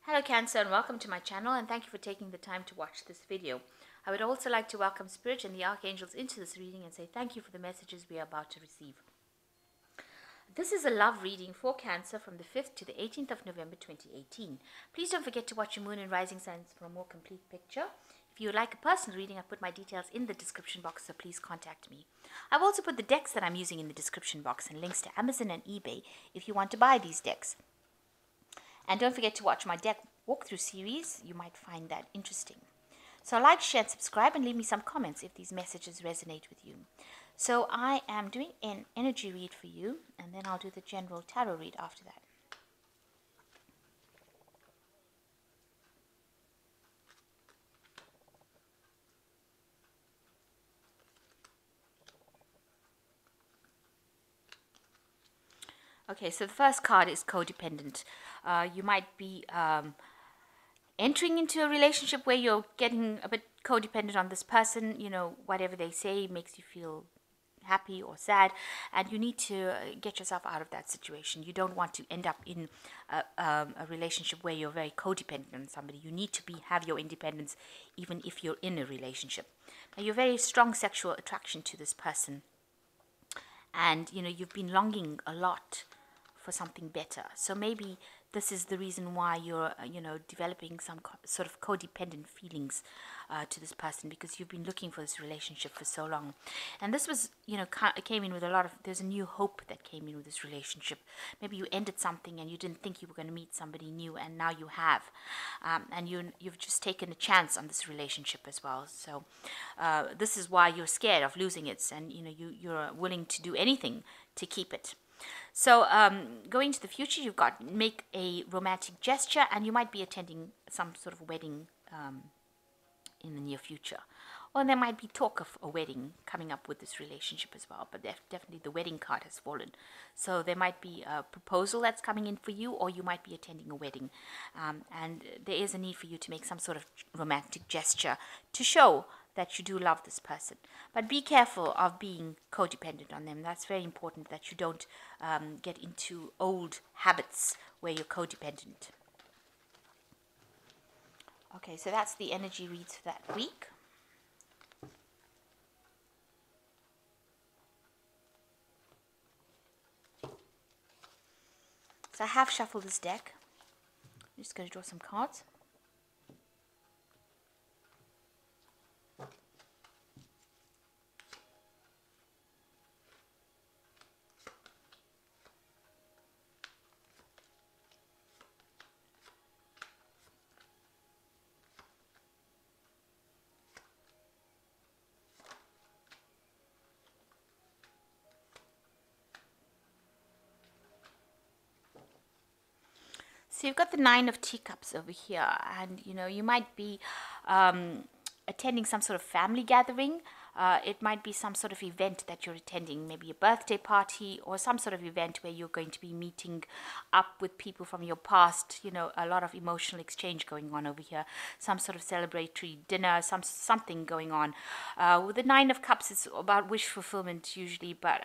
Hello Cancer and welcome to my channel, and thank you for taking the time to watch this video. I would also like to welcome Spirit and the Archangels into this reading and say thank you for the messages we are about to receive. This is a love reading for Cancer from the 5th to the 18th of November 2018. Please don't forget to watch your moon and rising signs for a more complete picture. If you would like a personal reading, I've put my details in the description box, so please contact me. I've also put the decks that I'm using in the description box and links to Amazon and eBay if you want to buy these decks. And don't forget to watch my deck walkthrough series. You might find that interesting. So like, share, and subscribe, and leave me some comments if these messages resonate with you. So I am doing an energy read for you, and then I'll do the general tarot read after that. Okay, so the first card is codependent. You might be entering into a relationship where you're getting a bit codependent on this person. You know, whatever they say makes you feel happy or sad, and you need to get yourself out of that situation. You don't want to end up in a relationship where you're very codependent on somebody. You need to have your independence even if you're in a relationship. Now, you're very strong sexual attraction to this person, and you know you've been longing a lot for something better. So maybe this is the reason why you're developing some sort of codependent feelings to this person, because you've been looking for this relationship for so long. And this was, came in with a lot of, there's a new hope that came in with this relationship. Maybe you ended something and you didn't think you were going to meet somebody new, and now you have. And you've just taken a chance on this relationship as well. So this is why you're scared of losing it, and you're willing to do anything to keep it. So going to the future, you've got make a romantic gesture, and you might be attending some sort of wedding in the near future. Or there might be talk of a wedding coming up with this relationship as well, but definitely the wedding card has fallen. So there might be a proposal that's coming in for you, or you might be attending a wedding. And there is a need for you to make some sort of romantic gesture to show that you do love this person. But be careful of being codependent on them. That's very important, that you don't get into old habits where you're codependent. Okay, so that's the energy reads for that week. So I have shuffled this deck. I'm just going to draw some cards. So you've got the Nine of Teacups over here, and you might be attending some sort of family gathering. It might be some sort of event that you're attending, maybe a birthday party or some sort of event where you're going to be meeting up with people from your past. A lot of emotional exchange going on over here, some sort of celebratory dinner, something going on. With the Nine of Cups, it's about wish fulfillment usually, but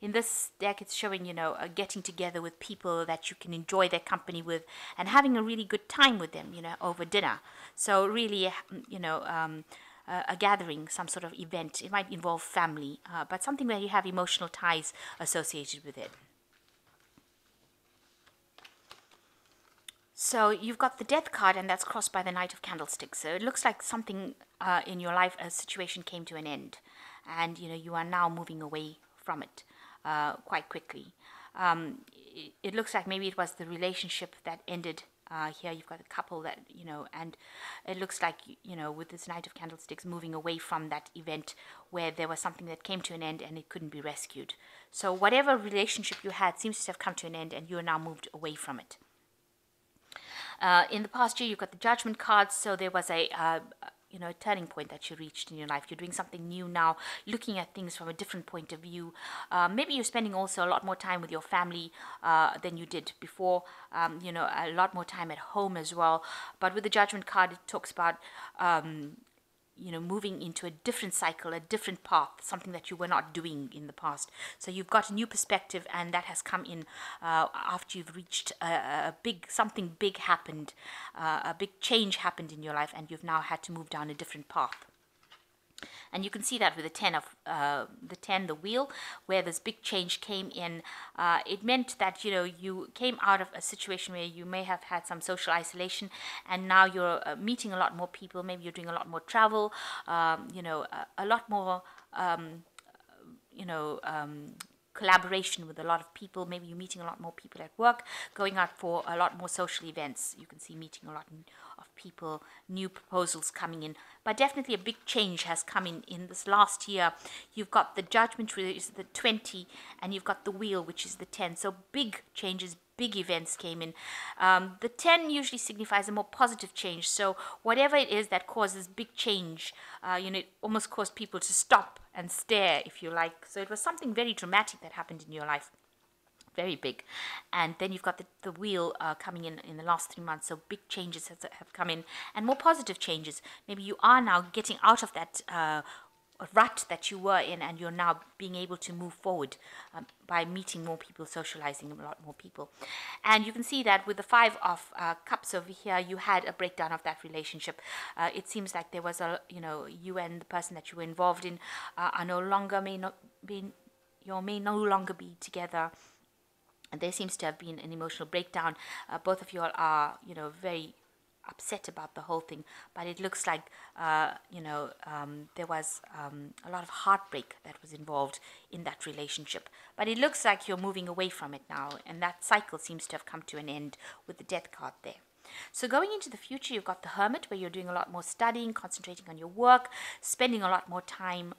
in this deck it's showing getting together with people that you can enjoy their company with and having a really good time with them over dinner. So really a gathering, some sort of event. It might involve family, but something where you have emotional ties associated with it. So you've got the Death card, and that's crossed by the Knight of Candlesticks. So it looks like something in your life, a situation came to an end, and you are now moving away from it quite quickly. It looks like maybe it was the relationship that ended. Here you've got a couple that, and it looks like, with this Knight of Candlesticks moving away from that event where there was something that came to an end and it couldn't be rescued. So whatever relationship you had seems to have come to an end, and you are now moved away from it. In the past year, you've got the Judgment cards, so there was a turning point that you reached in your life. You're doing something new now, looking at things from a different point of view. Maybe you're spending also a lot more time with your family than you did before, a lot more time at home as well. But with the Judgment card, it talks about moving into a different cycle, a different path, something that you were not doing in the past. So you've got a new perspective, and that has come in after you've reached something big happened, a big change happened in your life, and you've now had to move down a different path. And you can see that with the wheel, where this big change came in. It meant that, you came out of a situation where you may have had some social isolation, and now you're meeting a lot more people. Maybe you're doing a lot more travel, a lot more, collaboration with a lot of people. Maybe you're meeting a lot more people at work, going out for a lot more social events. You can see meeting a lot of people, new proposals coming in. But definitely a big change has come in this last year. You've got the Judgment, which is the 20, and you've got the Wheel, which is the 10. So big changes, big events came in. The 10 usually signifies a more positive change. So whatever it is that causes big change, it almost caused people to stop and stare, if you like. So it was something very dramatic that happened in your life. Very big. And then you've got the Wheel coming in the last 3 months. So big changes have come in, and more positive changes. Maybe you are now getting out of that rut that you were in, and you're now being able to move forward by meeting more people, socializing with a lot more people. And you can see that with the 5 of Cups over here, you had a breakdown of that relationship. It seems like there was you and the person that you were involved in may no longer be together. And there seems to have been an emotional breakdown. Both of you all are, very upset about the whole thing. But it looks like, there was a lot of heartbreak that was involved in that relationship. But it looks like you're moving away from it now. And that cycle seems to have come to an end with the Death card there. So going into the future, you've got the Hermit, where you're doing a lot more studying, concentrating on your work, spending a lot more time,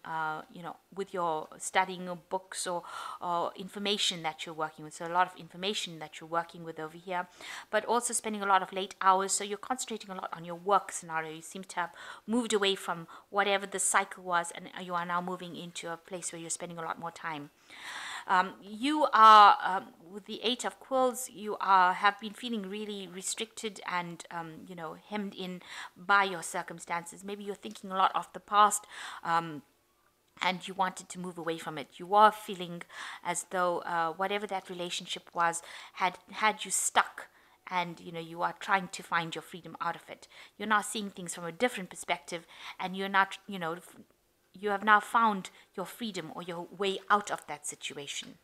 with your studying of books or information that you're working with. So a lot of information that you're working with over here, but also spending a lot of late hours. So you're concentrating a lot on your work scenario. You seem to have moved away from whatever the cycle was, and you are now moving into a place where you're spending a lot more time. You are, with the 8 of Quills, you have been feeling really restricted and, hemmed in by your circumstances. Maybe you're thinking a lot of the past, and you wanted to move away from it. You are feeling as though whatever that relationship was had you stuck, and you are trying to find your freedom out of it. You're now seeing things from a different perspective, and you're not, you have now found your freedom or your way out of that situation.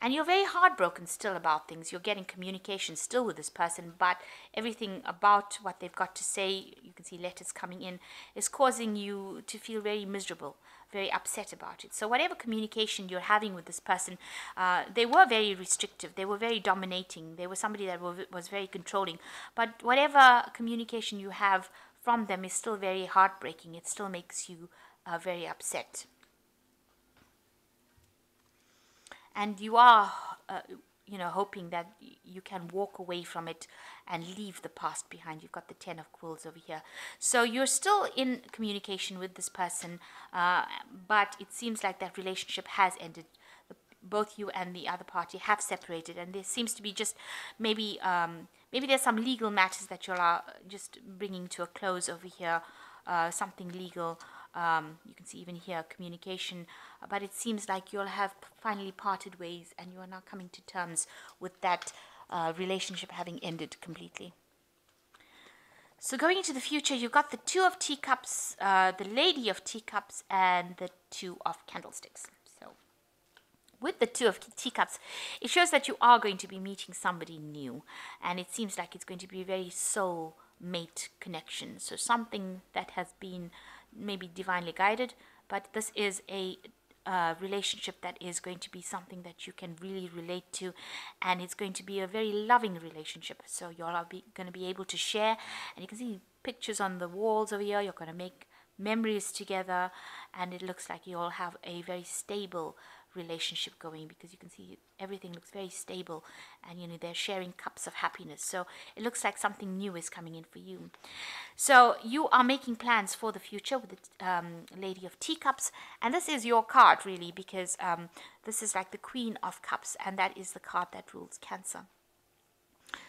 And you're very heartbroken still about things. You're getting communication still with this person, but everything about what they've got to say, you can see letters coming in, is causing you to feel very miserable, very upset about it. So whatever communication you're having with this person, they were very restrictive. They were very dominating. They were somebody that was very controlling. But whatever communication you have from them is still very heartbreaking. It still makes you very upset. And you are, hoping that you can walk away from it and leave the past behind. You've got the 10 of Quills over here. So you're still in communication with this person, but it seems like that relationship has ended. Both you and the other party have separated, and there seems to be just maybe there's some legal matters that you're just bringing to a close over here, something legal. You can see even here communication, but it seems like you'll have finally parted ways, and you are now coming to terms with that relationship having ended completely. So going into the future, you've got the 2 of Teacups, the Lady of Teacups, and the 2 of Candlesticks. So with the 2 of Teacups, it shows that you are going to be meeting somebody new, and it seems like it's going to be a very soul mate connection. So something that has been maybe divinely guided, but this is a relationship that is going to be something that you can really relate to, and it's going to be a very loving relationship. So you're going to be able to share, and you can see pictures on the walls over here. You're going to make memories together, and it looks like you all have a very stable relationship going, because you can see everything looks very stable, and they're sharing cups of happiness. So it looks like something new is coming in for you. So you are making plans for the future with the Lady of Teacups, and this is your card really, because this is like the Queen of Cups, and that is the card that rules Cancer.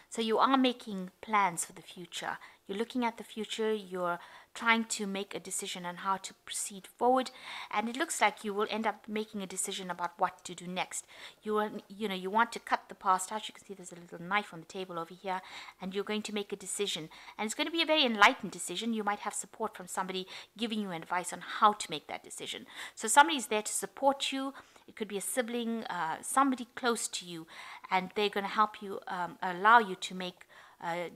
So you are making plans for the future. You're looking at the future. You're trying to make a decision on how to proceed forward, and it looks like you will end up making a decision about what to do next. You want to cut the past out. You can see there's a little knife on the table over here, and you're going to make a decision, and it's going to be a very enlightened decision. You might have support from somebody giving you advice on how to make that decision. So somebody's there to support you. It could be a sibling, somebody close to you, and they're going to help you, allow you to make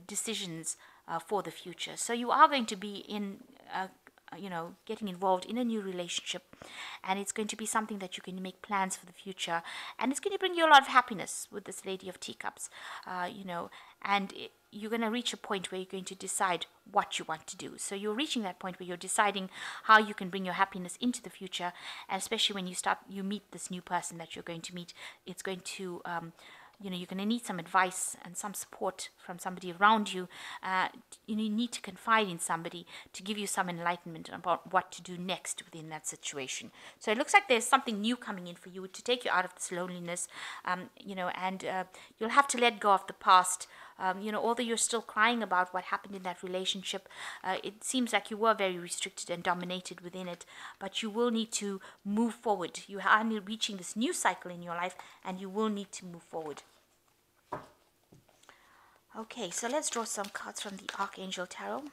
decisions for the future. So you are going to be in, getting involved in a new relationship, and it's going to be something that you can make plans for the future, and it's going to bring you a lot of happiness with this Lady of Teacups, you're going to reach a point where you're going to decide what you want to do. So you're reaching that point where you're deciding how you can bring your happiness into the future, and especially when you meet this new person that you're going to meet, it's going to you're going to need some advice and some support from somebody around you. You need to confide in somebody to give you some enlightenment about what to do next within that situation. So it looks like there's something new coming in for you to take you out of this loneliness, you'll have to let go of the past. Although you're still crying about what happened in that relationship, it seems like you were very restricted and dominated within it, but you will need to move forward. You are reaching this new cycle in your life, and you will need to move forward. Okay, so let's draw some cards from the Archangel Tarot.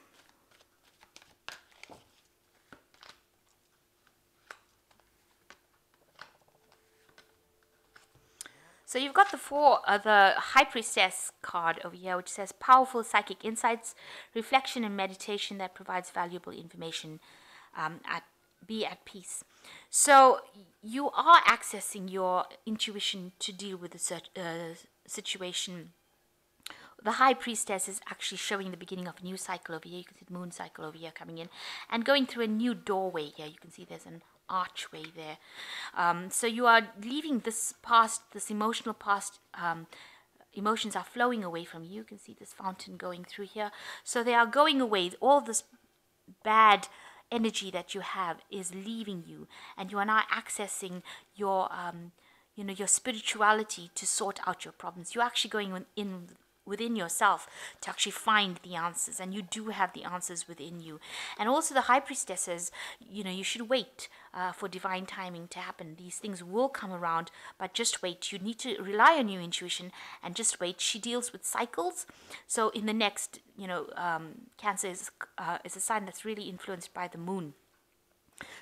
So you've got the High Priestess card over here, which says powerful psychic insights, reflection and meditation that provides valuable information. Be at peace. So you are accessing your intuition to deal with the situation. The High Priestess is actually showing the beginning of a new cycle over here. You can see the moon cycle over here coming in and going through a new doorway here. You can see there's an archway there. So you are leaving this past, this emotional past. Emotions are flowing away from you. You can see this fountain going through here. So they are going away. All this bad energy that you have is leaving you, and you are now accessing your your spirituality to sort out your problems. You're actually going within yourself to actually find the answers, and you do have the answers within you. And also the High Priestess says, you should wait for divine timing to happen. These things will come around, but just wait. You need to rely on your intuition and just wait. She deals with cycles. So in the next, Cancer is a sign that's really influenced by the moon.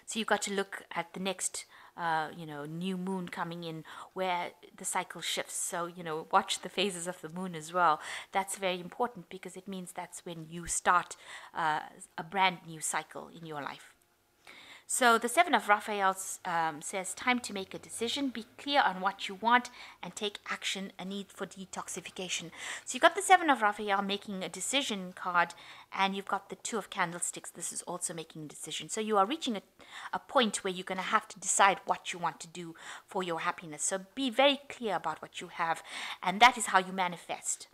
So you've got to look at the next new moon coming in where the cycle shifts. So, watch the phases of the moon as well. That's very important because it means that's when you start a brand new cycle in your life. So the Seven of Raphael says, time to make a decision, be clear on what you want, and take action, a need for detoxification. So you've got the Seven of Raphael making a decision card, and you've got the Two of Candlesticks. This is also making a decision. So you are reaching a point where you're going to have to decide what you want to do for your happiness. So be very clear about what you have, and that is how you manifest.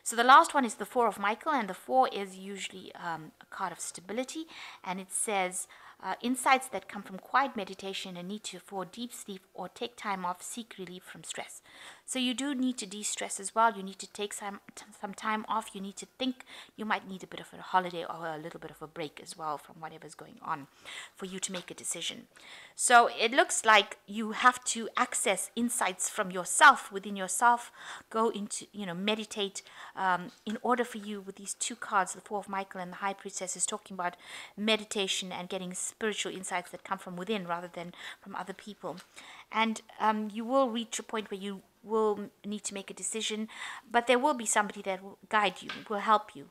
So the last one is the Four of Michael, and the Four is usually a card of stability, and it says, insights that come from quiet meditation and need for deep sleep or take time off, seek relief from stress. So you do need to de-stress as well. You need to take some time off. You need to think. You might need a bit of a holiday or a little bit of a break as well from whatever's going on for you to make a decision. So it looks like you have to access insights from yourself, within yourself, go into, meditate, in order for you, with these two cards, the Four of Michael and the High Priestess is talking about meditation and getting spiritual insights that come from within rather than from other people. And you will reach a point where you will need to make a decision, but there will be somebody that will guide you, will help you,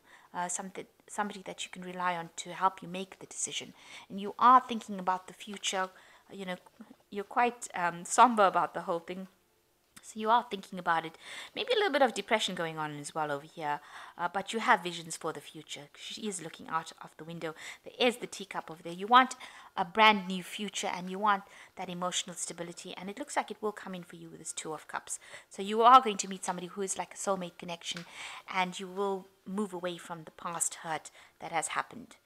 somebody that you can rely on to help you make the decision. And you are thinking about the future. You're quite somber about the whole thing. So you are thinking about it. Maybe a little bit of depression going on as well over here. But you have visions for the future. She is looking out of the window. There is the teacup over there. You want a brand new future, and you want that emotional stability. And it looks like it will come in for you with this Two of Cups. So you are going to meet somebody who is like a soulmate connection. And you will move away from the past hurt that has happened.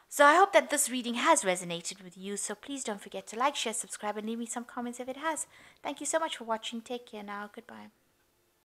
So I hope that this reading has resonated with you. So please don't forget to like, share, subscribe, and leave me some comments if it has. Thank you so much for watching. Take care now. Goodbye.